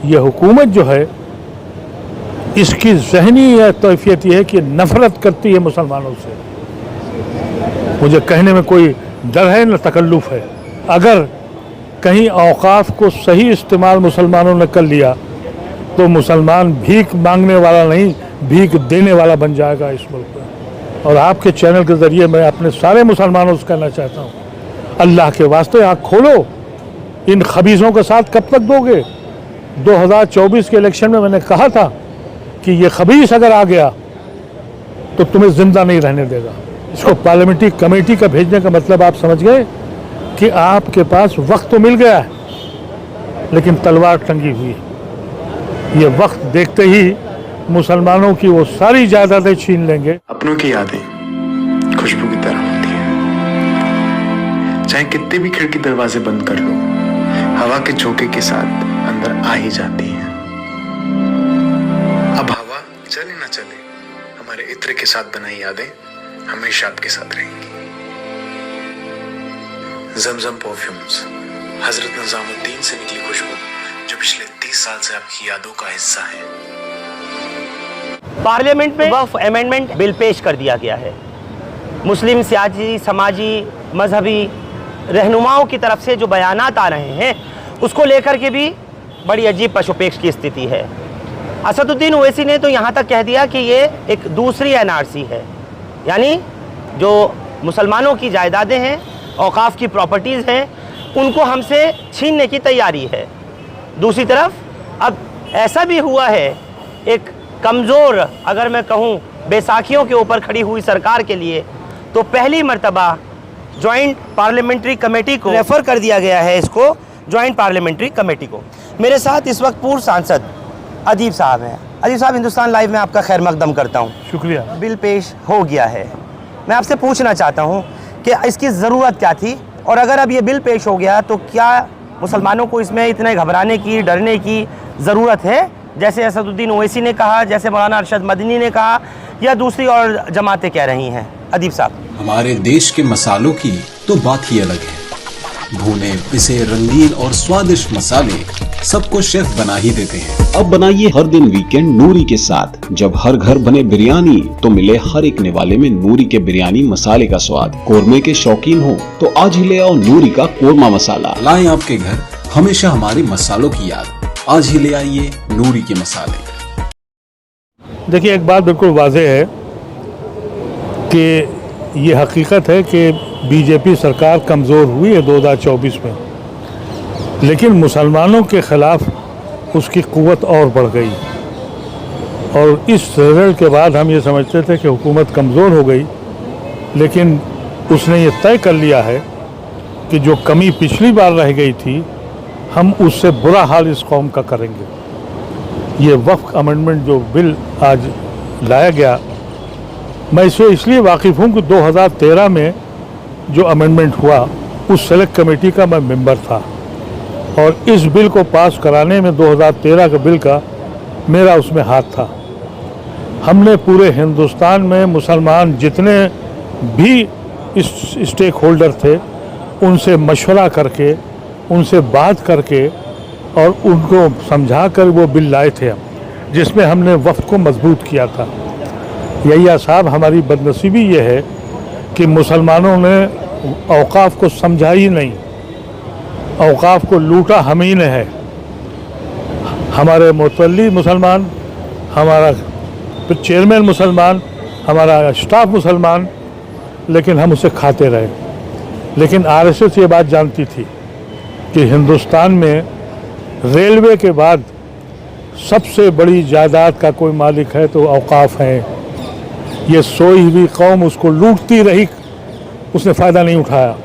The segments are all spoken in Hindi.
ये हुकूमत जो है इसकी ज़हनी कैफियत ये है कि नफ़रत करती है मुसलमानों से। मुझे कहने में कोई डर है न तकल्लुफ़ है। अगर कहीं औक़ाफ़ को सही इस्तेमाल मुसलमानों ने कर लिया तो मुसलमान भीख मांगने वाला नहीं, भीख देने वाला बन जाएगा इस मुल्क में। और आपके चैनल के ज़रिए मैं अपने सारे मुसलमानों से कहना चाहता हूँ, अल्लाह के वास्ते आँख खोलो। इन खबीज़ों का साथ कब तक दोगे? 2024 के इलेक्शन में मैंने कहा था कि ये खबीस अगर आ गया तो तुम्हें जिंदा नहीं रहने देगा। इसको पार्लियामेंट्री कमेटी का भेजने का मतलब आप समझ गए कि आपके पास वक्त तो मिल गया है लेकिन तलवार टंगी हुई है। ये वक्त देखते ही मुसलमानों की वो सारी जायदादें छीन लेंगे। अपनों की यादें खुशबू की तरह होती हैं, चाहे कितने भी खिड़की दरवाजे बंद कर लो, हवा के झोंके के साथ अंदर आ ही जाती हैं। अब हवा चले ना चले, हमारे इत्र के साथ बनाई यादें हमेशा आपके साथ रहेंगी। जमजम परफ्यूम्स, हजरत निजामुद्दीन से निकली खुशबू जो पिछले 30 साल से आपकी यादों का हिस्सा है। पार्लियामेंट में वक्फ अमेंडमेंट बिल पेश कर दिया गया है। मुस्लिम सियासी, समाजी, मजहबी रहनुमाओं की तरफ से जो बयानात आ रहे हैं उसको लेकर के भी बड़ी अजीब पशुपेक्ष की स्थिति है। असदुद्दीन ओवैसी ने तो यहाँ तक कह दिया कि ये एक दूसरी एनआरसी है, यानी जो मुसलमानों की जायदादें हैं, औकाफ की प्रॉपर्टीज़ हैं, उनको हमसे छीनने की तैयारी है। दूसरी तरफ अब ऐसा भी हुआ है, एक कमज़ोर अगर मैं कहूँ बैसाखियों के ऊपर खड़ी हुई सरकार के लिए तो पहली मर्तबा जॉइंट पार्लियामेंट्री कमेटी को रेफ़र कर दिया गया है, इसको जॉइंट पार्लियामेंट्री कमेटी को। मेरे साथ इस वक्त पूर्व सांसद अदीब साहब हैं। अदीब साहब, हिंदुस्तान लाइव में आपका खैर मकदम करता हूँ। शुक्रिया। बिल पेश हो गया है, मैं आपसे पूछना चाहता हूँ कि इसकी ज़रूरत क्या थी, और अगर अब ये बिल पेश हो गया तो क्या मुसलमानों को इसमें इतने घबराने की, डरने की ज़रूरत है, जैसे असदुद्दीन ओवैसी ने कहा, जैसे मौलाना अरशद मदनी ने कहा, या दूसरी और जमातें कह रही हैं? अदीब साहब, हमारे देश के मसालों की तो बात ही अलग है। भुने पिसे रंगीन और स्वादिष्ट मसाले सबको शेफ बना ही देते हैं। अब बनाइए हर दिन वीकेंड नूरी के साथ। जब हर घर बने बिरयानी तो मिले हर एक निवाले में नूरी के बिरयानी मसाले का स्वाद। कोरमे के शौकीन हो तो आज ही ले आओ नूरी का कोरमा मसाला। लाएं आपके घर हमेशा हमारे मसालों की याद। आज ही ले आइए नूरी के मसाले। देखिए, एक बात बिल्कुल वाज़ेह है कि ये हकीकत है कि बीजेपी सरकार कमज़ोर हुई है 2024 में, लेकिन मुसलमानों के ख़िलाफ़ उसकी क़ुव्वत और बढ़ गई। और इस रिज़ल्ट के बाद हम ये समझते थे कि हुकूमत कमज़ोर हो गई, लेकिन उसने ये तय कर लिया है कि जो कमी पिछली बार रह गई थी हम उससे बुरा हाल इस कौम का करेंगे। ये वक्फ अमेंडमेंट जो बिल आज लाया गया, मैं इससे इसलिए वाकिफ़ हूँ कि 2013 में जो अमेंडमेंट हुआ उस सेलेक्ट कमेटी का मैं मेंबर था, और इस बिल को पास कराने में 2013 के बिल का मेरा उसमें हाथ था। हमने पूरे हिंदुस्तान में मुसलमान जितने भी इस स्टेक होल्डर थे उनसे मशवरा करके, उनसे बात करके और उनको समझा कर वो बिल लाए थे हम, जिसमें हमने वफ़्द को मजबूत किया था। यहिया साहब, हमारी बदनसीबी ये है कि मुसलमानों ने औकाफ को समझा ही नहीं, औकाफ को लूटा हम ही ने है। हमारे मुतवल्ली मुसलमान, हमारा चेयरमैन मुसलमान, हमारा स्टाफ मुसलमान, लेकिन हम उसे खाते रहे। लेकिन आरएसएस ये बात जानती थी कि हिंदुस्तान में रेलवे के बाद सबसे बड़ी जायदाद का कोई मालिक है तो औकाफ है। ये सोई हुई कौम उसको लूटती रही, उसने फ़ायदा नहीं उठाया।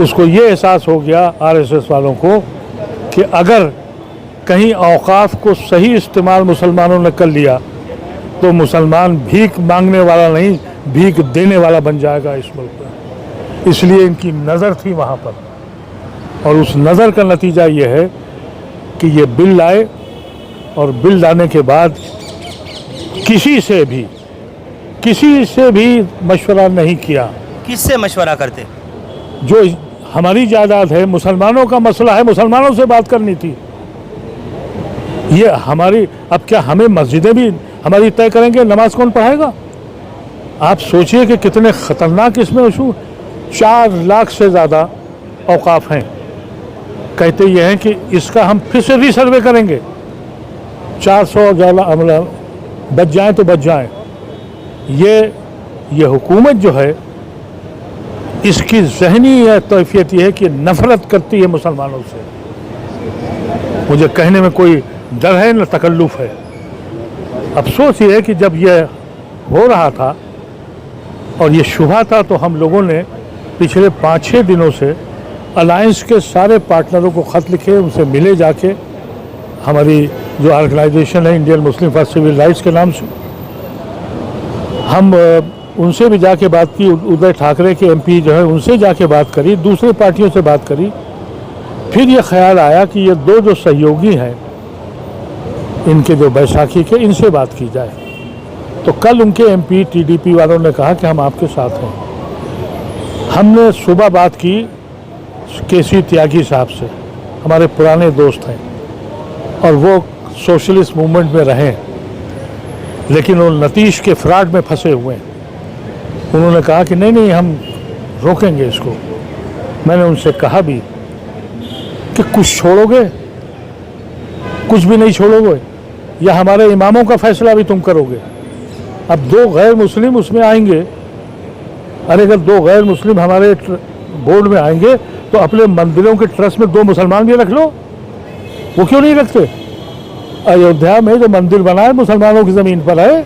उसको ये एहसास हो गया आरएसएस वालों को कि अगर कहीं औकाफ को सही इस्तेमाल मुसलमानों ने कर लिया तो मुसलमान भीख मांगने वाला नहीं, भीख देने वाला बन जाएगा इस मुल्क में। इसलिए इनकी नज़र थी वहाँ पर, और उस नज़र का नतीजा ये है कि ये बिल लाए, और बिल लाने के बाद किसी से भी मशवरा नहीं किया। किससे मशवरा करते? जो हमारी जायदाद है, मुसलमानों का मसला है, मुसलमानों से बात करनी थी। ये हमारी, अब क्या हमें मस्जिदें भी हमारी तय करेंगे, नमाज कौन पढ़ाएगा? आप सोचिए कि कितने ख़तरनाक इसमें इशू। 4 लाख से ज़्यादा औकाफ हैं। कहते ये हैं कि इसका हम फिर से रीसर्वे करेंगे, 400 अमला बच जाएँ तो बच जाएँ। ये हुकूमत जो है, इसकी ज़हनी कैफियत ये है कि नफ़रत करती है मुसलमानों से। मुझे कहने में कोई डर है न तकल्लुफ़ है। अफसोस ये है कि जब ये हो रहा था और ये शुबा था, तो हम लोगों ने पिछले 5-6 दिनों से अलायंस के सारे पार्टनरों को ख़त लिखे, उनसे मिले जाके। हमारी जो ऑर्गेनाइजेशन है Indian Muslim for civil rights के नाम से, हम उनसे भी जाके बात की। उदय ठाकरे के MP जो है उनसे जाके बात करी, दूसरी पार्टियों से बात करी। फिर ये ख्याल आया कि ये 2 जो सहयोगी हैं इनके, जो बैसाखी के, इनसे बात की जाए। तो कल उनके MP TDP वालों ने कहा कि हम आपके साथ हैं। हमने सुबह बात की KC त्यागी साहब से, हमारे पुराने दोस्त हैं और वो सोशलिस्ट मूवमेंट में रहे, लेकिन वो नतीश के फ्रॉड में फंसे हुए हैं। उन्होंने कहा कि नहीं हम रोकेंगे इसको। मैंने उनसे कहा भी कि कुछ छोड़ोगे, कुछ भी नहीं छोड़ोगे, या हमारे इमामों का फैसला भी तुम करोगे? अब 2 गैर मुस्लिम उसमें आएंगे। अरे अगर 2 गैर मुस्लिम हमारे बोर्ड में आएंगे तो अपने मंदिरों के ट्रस्ट में 2 मुसलमान भी रख लो। वो क्यों नहीं रखते? अयोध्या में जो मंदिर बना है मुसलमानों की ज़मीन पर है,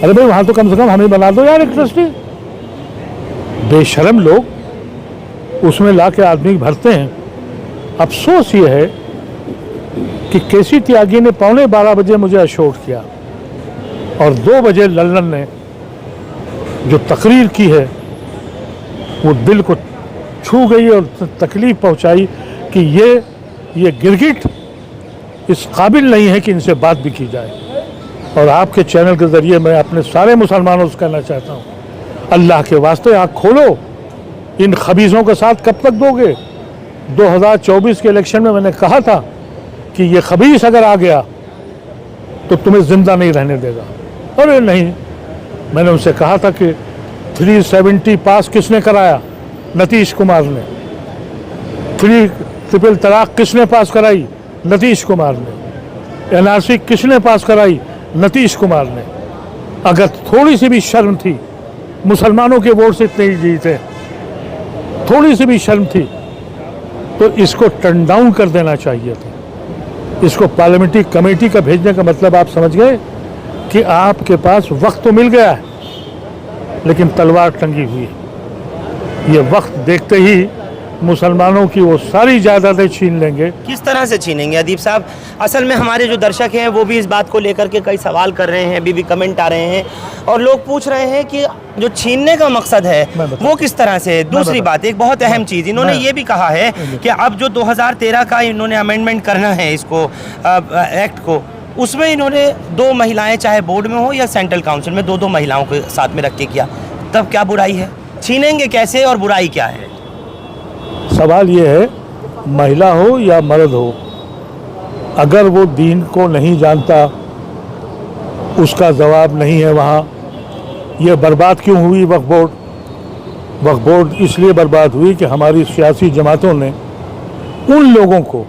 अरे भाई वहाँ तो कम से कम हमें बना दो यार एक ट्रस्टी। बेशरम लोग उसमें ला के आदमी भरते हैं। अफसोस ये है कि KC त्यागी ने 11:15 बजे मुझे अशोर्ड किया और 2 बजे लल्लन ने जो तकरीर की है वो दिल को छू गई और तकलीफ पहुंचाई कि ये गिरगिट इस काबिल नहीं है कि इनसे बात भी की जाए। और आपके चैनल के ज़रिए मैं अपने सारे मुसलमानों से कहना चाहता हूँ, अल्लाह के वास्ते आँख खोलो। इन खबीज़ों का साथ कब तक दोगे? 2024 के इलेक्शन में मैंने कहा था कि ये खबीस अगर आ गया तो तुम्हें ज़िंदा नहीं रहने देगा। अरे नहीं, मैंने उनसे कहा था कि 370 पास किसने कराया? नीतीश कुमार ने। 3 तलाक किसने पास कराई? नीतीश कुमार ने। NRC किसने पास कराई? नीतीश कुमार ने। अगर थोड़ी सी भी शर्म थी, मुसलमानों के वोट से इतने ही जीते, थोड़ी सी भी शर्म थी तो इसको टर्न डाउन कर देना चाहिए था। इसको पार्लियामेंट्री कमेटी का भेजने का मतलब आप समझ गए कि आपके पास वक्त तो मिल गया है लेकिन तलवार टंगी हुई है। ये वक्त देखते ही मुसलमानों की वो सारी जायदादें छीन लेंगे। किस तरह से छीनेंगे अदीब साहब? असल में हमारे जो दर्शक हैं वो भी इस बात को लेकर के कई सवाल कर रहे हैं, अभी भी कमेंट आ रहे हैं और लोग पूछ रहे हैं कि जो छीनने का मकसद है वो किस तरह से है। दूसरी बात, एक बहुत अहम चीज़ इन्होंने ये भी कहा है कि अब जो 2013 का इन्होंने अमेंडमेंट करना है इसको एक्ट को, उसमें इन्होंने 2 महिलाएं चाहे बोर्ड में हो या सेंट्रल काउंसिल में 2 महिलाओं को साथ में रख के किया, तब क्या बुराई है? छीनेंगे कैसे और बुराई क्या है? सवाल ये है, महिला हो या मर्द हो, अगर वो दीन को नहीं जानता, उसका जवाब नहीं है वहाँ। ये बर्बाद क्यों हुई वक्फ बोर्ड? वक्फ बोर्ड इसलिए बर्बाद हुई कि हमारी सियासी जमातों ने उन लोगों को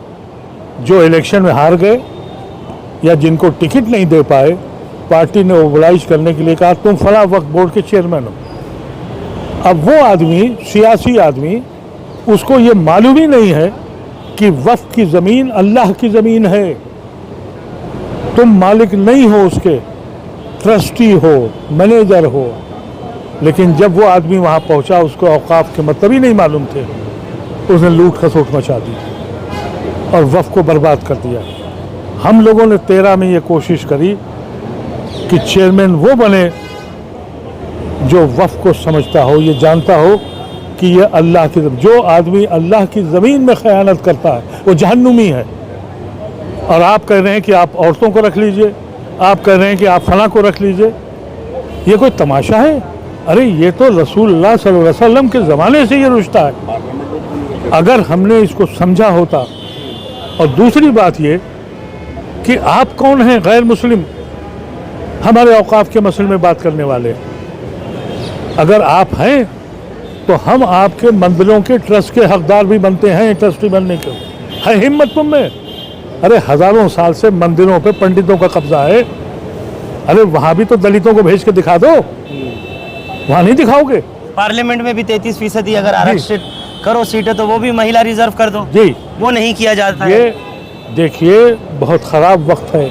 जो इलेक्शन में हार गए या जिनको टिकट नहीं दे पाए, पार्टी ने मोबिलाइज करने के लिए कहा तुम फला वक्फ बोर्ड के चेयरमैन हो। अब वो आदमी, सियासी आदमी, उसको ये मालूम ही नहीं है कि वक्फ की ज़मीन अल्लाह की ज़मीन है। तुम मालिक नहीं हो उसके, ट्रस्टी हो, मैनेजर हो। लेकिन जब वो आदमी वहाँ पहुँचा, उसको औकाफ के मतलब ही नहीं मालूम थे, उसने लूट खसोट मचा दी और वक्फ को बर्बाद कर दिया। हम लोगों ने 13 में ये कोशिश करी कि चेयरमैन वो बने जो वक्फ को समझता हो, ये जानता हो कि ये अल्लाह की, जो आदमी अल्लाह की ज़मीन में ख़यानत करता है वो जहन्नुमी है। और आप कह रहे हैं कि आप औरतों को रख लीजिए, आप कह रहे हैं कि आप फला को रख लीजिए, ये कोई तमाशा है? अरे ये तो रसूलुल्लाह सल्लल्लाहु अलैहि वसल्लम के ज़माने से ये रिश्ता है। अगर हमने इसको समझा होता। और दूसरी बात ये कि आप कौन हैं गैर मुस्लिम हमारे औकाफ के मसले में बात करने वाले। अगर आप हैं तो हम आपके मंदिरों के ट्रस्ट के हकदार भी बनते हैं, ट्रस्टी बनने के। है हिम्मत तुम में? अरे हजारों साल से मंदिरों पे पंडितों का कब्जा है। अरे वहाँ भी तो दलितों को भेज के दिखा दो, वहाँ नहीं दिखाओगे? पार्लियामेंट में भी 33% अगर आरक्षित करो सीटें तो वो भी महिला रिजर्व कर दो जी, वो नहीं किया जाता है। ये देखिए बहुत ख़राब वक्त है।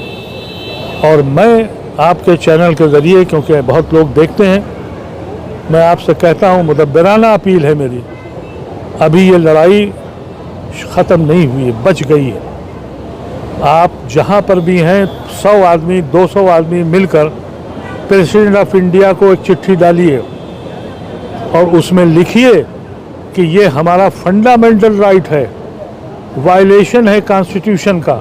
और मैं आपके चैनल के ज़रिए, क्योंकि बहुत लोग देखते हैं, मैं आपसे कहता हूँ, मुदब्बिराना अपील है मेरी, अभी ये लड़ाई ख़त्म नहीं हुई है, बच गई है। आप जहाँ पर भी हैं 100 आदमी 200 आदमी मिलकर प्रेसिडेंट ऑफ इंडिया को एक चिट्ठी डालिए और उसमें लिखिए कि ये हमारा फंडामेंटल राइट है, वायलेशन है कॉन्स्टिट्यूशन का,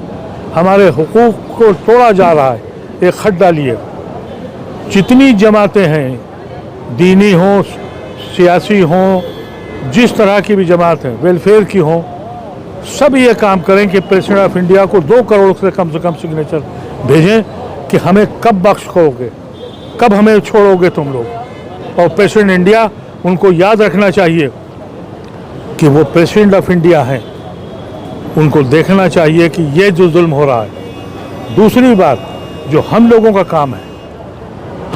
हमारे हुकूक को तोड़ा जा रहा है। एक खत डालिए। जितनी जमातें हैं, दीनी हों, सियासी हों, जिस तरह की भी जमात हैं, वेलफेयर की हों, सब ये काम करें कि प्रेसिडेंट ऑफ इंडिया को 2 करोड़ से कम सिग्नेचर भेजें कि हमें कब बख्श करोगे, कब हमें छोड़ोगे तुम लोग। और प्रेसिडेंट इंडिया, उनको याद रखना चाहिए कि वो प्रेसिडेंट ऑफ इंडिया हैं, उनको देखना चाहिए कि ये जो जुल्म हो रहा है। दूसरी बात, जो हम लोगों का काम है,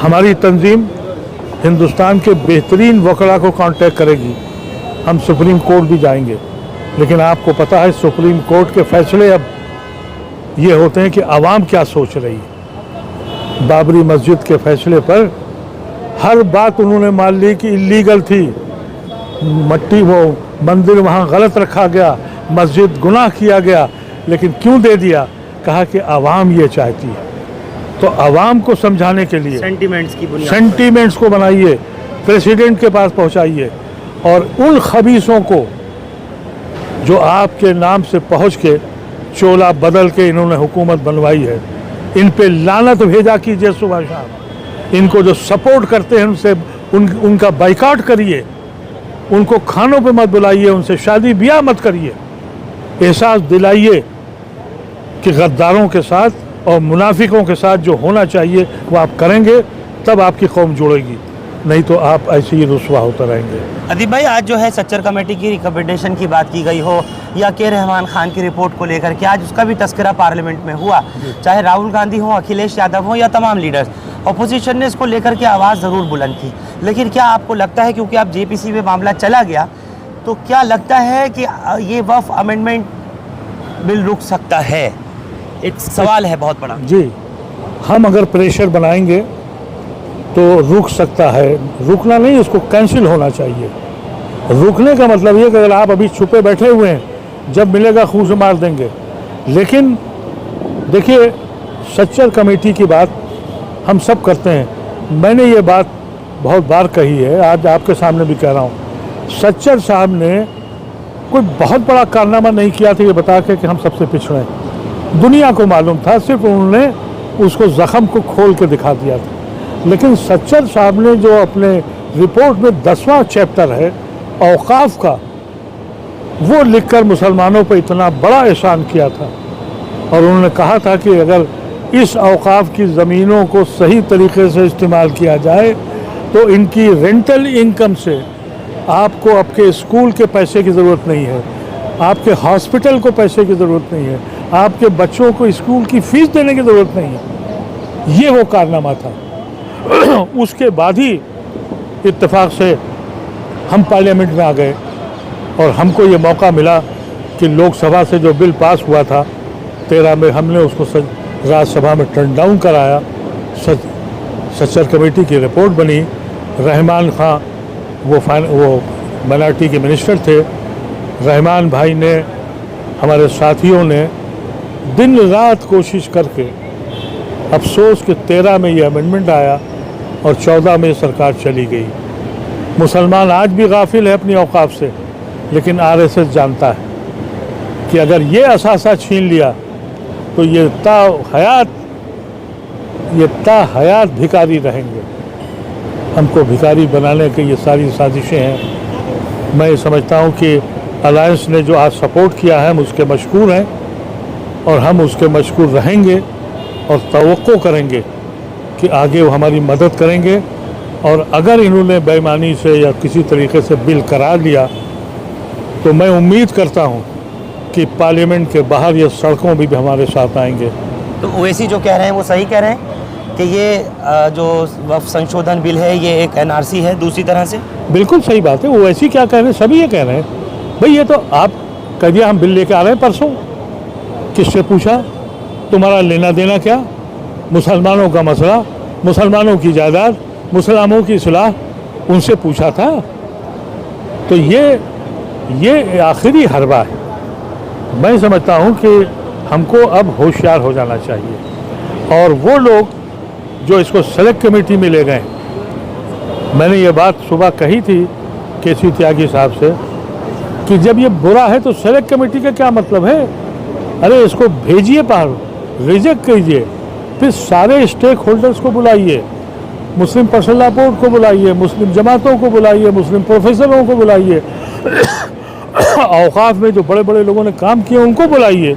हमारी तंजीम हिंदुस्तान के बेहतरीन वकला को कांटेक्ट करेगी। हम सुप्रीम कोर्ट भी जाएंगे, लेकिन आपको पता है सुप्रीम कोर्ट के फैसले अब ये होते हैं कि आवाम क्या सोच रही है। बाबरी मस्जिद के फैसले पर हर बात उन्होंने मान ली कि इलीगल थी, मट्टी वो मंदिर वहाँ गलत रखा गया, मस्जिद गुनाह किया गया, लेकिन क्यों दे दिया? कहा कि आवाम ये चाहती है। तो आवाम को समझाने के लिए सेंटीमेंट्स को बनाइए, प्रेसिडेंट के पास पहुंचाइए, और उन खबीसों को जो आपके नाम से पहुंच के चोला बदल के इन्होंने हुकूमत बनवाई है, इन पे लानत भेजा कीजिए सुबह शाम। इनको जो सपोर्ट करते हैं उनसे उनका बाइकाट करिए, उनको खानों पे मत बुलाइए, उनसे शादी ब्याह मत करिए। एहसास दिलाइए कि गद्दारों के साथ और मुनाफिकों के साथ जो होना चाहिए वो आप करेंगे, तब आपकी कौम जुड़ेगी, नहीं तो आप ऐसे ही रुसवा होते रहेंगे। अदीब भाई, आज जो है सच्चर कमेटी की रिकमेंडेशन की बात की गई हो या के रहमान खान की रिपोर्ट को लेकर के आज उसका भी तस्करा पार्लियामेंट में हुआ, चाहे राहुल गांधी हो, अखिलेश यादव हो या तमाम लीडर्स, अपोजिशन ने इसको लेकर के आवाज़ ज़रूर बुलंद की। लेकिन क्या आपको लगता है, क्योंकि आप जेपीसी में मामला चला गया, तो क्या लगता है कि ये वक्फ अमेंडमेंट बिल रुक सकता है? एक सवाल है बहुत बड़ा। जी, हम अगर प्रेशर बनाएंगे तो रुक सकता है, रुकना नहीं, इसको कैंसिल होना चाहिए। रुकने का मतलब ये कि अगर आप अभी छुपे बैठे हुए हैं, जब मिलेगा खून से मार देंगे। लेकिन देखिए, सच्चर कमेटी की बात हम सब करते हैं, मैंने ये बात बहुत बार कही है, आज आपके सामने भी कह रहा हूँ। सच्चर साहब ने कोई बहुत बड़ा कारनामा नहीं किया था ये बता के कि हम सबसे पिछड़े हैं। दुनिया को मालूम था, सिर्फ उन्होंने उसको ज़ख़म को खोल के दिखा दिया था। लेकिन सच्चर साहब ने जो अपने रिपोर्ट में 10वां चैप्टर है औकाफ का, वो लिखकर मुसलमानों पर इतना बड़ा एहसान किया था। और उन्होंने कहा था कि अगर इस औकाफ की ज़मीनों को सही तरीके से इस्तेमाल किया जाए तो इनकी रेंटल इनकम से आपको आपके स्कूल के पैसे की ज़रूरत नहीं है, आपके हॉस्पिटल को पैसे की ज़रूरत नहीं है, आपके बच्चों को स्कूल की फ़ीस देने की ज़रूरत नहीं है। ये वो कारनामा था। उसके बाद ही इत्तेफाक से हम पार्लियामेंट में आ गए और हमको ये मौका मिला कि लोकसभा से जो बिल पास हुआ था 13 में, हमने उसको राज्यसभा में टर्न डाउन कराया। सच्चर कमेटी की रिपोर्ट बनी। रहमान खां वो माइनॉरिटी के मिनिस्टर थे। रहमान भाई ने, हमारे साथियों ने दिन रात कोशिश करके, अफसोस कि 13 में ये अमेंडमेंट आया और 14 में सरकार चली गई। मुसलमान आज भी गाफिल है अपनी औकाफ से, लेकिन आरएसएस जानता है कि अगर ये असासा छीन लिया तो ये ता हयात भिखारी रहेंगे। हमको भिखारी बनाने की ये सारी साजिशें हैं। मैं समझता हूँ कि अलायंस ने जो आज सपोर्ट किया है हम उसके मशकूर हैं, और हम उसके मशकूर रहेंगे और तवक्को करेंगे कि आगे वो हमारी मदद करेंगे। और अगर इन्होंने बेईमानी से या किसी तरीके से बिल करार लिया तो मैं उम्मीद करता हूँ कि पार्लियामेंट के बाहर या सड़कों भी हमारे साथ आएंगे। तो ओवैसी जो कह रहे हैं वो सही कह रहे हैं कि ये जो वक्फ संशोधन बिल है ये एक एनआरसी है दूसरी तरह से? बिल्कुल सही बात है। वो ऐसी क्या कह रहे हैं, सभी ये कह रहे हैं। भाई ये तो आप कह दिया हम बिल लेके आ रहे हैं परसों, किससे पूछा? तुम्हारा लेना देना क्या? मुसलमानों का मसला, मुसलमानों की जायदाद, मुसलमानों की सुलह, उनसे पूछा था। तो ये आखिरी हरबा है। मैं समझता हूँ कि हमको अब होशियार हो जाना चाहिए। और वो लोग जो इसको सेलेक्ट कमेटी में ले गए, मैंने ये बात सुबह कही थी केसी त्यागी साहब से कि जब ये बुरा है तो सेलेक्ट कमेटी का क्या मतलब है? अरे इसको भेजिए बाहर, रिजेक्ट कीजिए, फिर सारे स्टेक होल्डर्स को बुलाइए, मुस्लिम पर्सनल बोर्ड को बुलाइए, मुस्लिम जमातों को बुलाइए, मुस्लिम प्रोफेसरों को बुलाइए, औकाफ में जो बड़े बड़े लोगों ने काम किया उनको बुलाइए।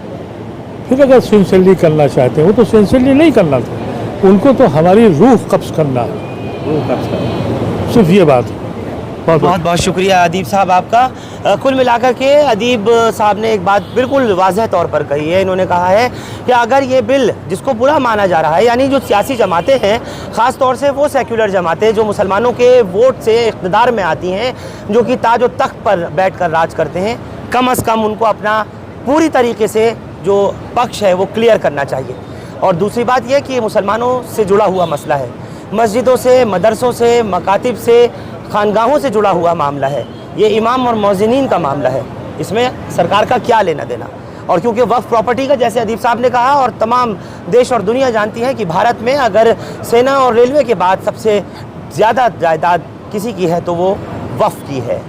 फिर अगर सिंसियरली करना चाहते हैं, वो तो सिंसियरली नहीं करना था, उनको तो हमारी रूह कब्ज़ करना है, सिर्फ ये बात है। बहुत बहुत शुक्रिया अदीब साहब आपका। कुल मिलाकर के अदीब साहब ने एक बात बिल्कुल वाज़ह तौर पर कही है। इन्होंने कहा है कि अगर ये बिल जिसको बुरा माना जा रहा है, यानी जो सियासी जमातें हैं, ख़ास तौर से वो सेक्युलर जमातें जो मुसलमानों के वोट से इक़्तिदार में आती हैं, जो कि ताज व तख्त पर बैठकर राज करते हैं, कम अज़ कम उनको अपना पूरी तरीके से जो पक्ष है वो क्लियर करना चाहिए। और दूसरी बात यह कि मुसलमानों से जुड़ा हुआ मसला है, मस्जिदों से, मदरसों से, मकातिब से, खानगाहों से जुड़ा हुआ मामला है। ये इमाम और मौज़िनीन का मामला है, इसमें सरकार का क्या लेना देना। और क्योंकि वक्फ प्रॉपर्टी का, जैसे अदीब साहब ने कहा और तमाम देश और दुनिया जानती है कि भारत में अगर सेना और रेलवे के बाद सबसे ज़्यादा जायदाद किसी की है तो वो वक्फ की है।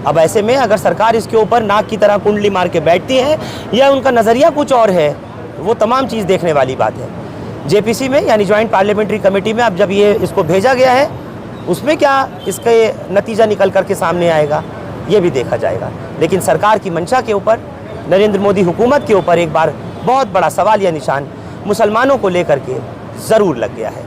अब ऐसे में अगर सरकार इसके ऊपर नाक की तरह कुंडली मार के बैठती है या उनका नज़रिया कुछ और है, वो तमाम चीज़ देखने वाली बात है। जेपीसी में यानी जॉइंट पार्लियामेंट्री कमेटी में अब जब ये इसको भेजा गया है, उसमें क्या इसके नतीजा निकल कर के सामने आएगा ये भी देखा जाएगा। लेकिन सरकार की मंशा के ऊपर, नरेंद्र मोदी हुकूमत के ऊपर एक बार बहुत बड़ा सवाल या निशान मुसलमानों को लेकर के ज़रूर लग गया है।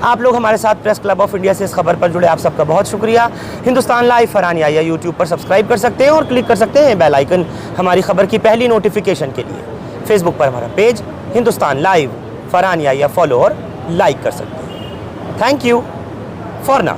आप लोग हमारे साथ प्रेस क्लब ऑफ इंडिया से इस खबर पर जुड़े, आप सबका बहुत शुक्रिया। हिंदुस्तान लाइव फरहान या यूट्यूब पर सब्सक्राइब कर सकते हैं और क्लिक कर सकते हैं बेल आइकन हमारी खबर की पहली नोटिफिकेशन के लिए। फेसबुक पर हमारा पेज हिंदुस्तान लाइव फरहान या फॉलो और लाइक कर सकते हैं। Thank you for now।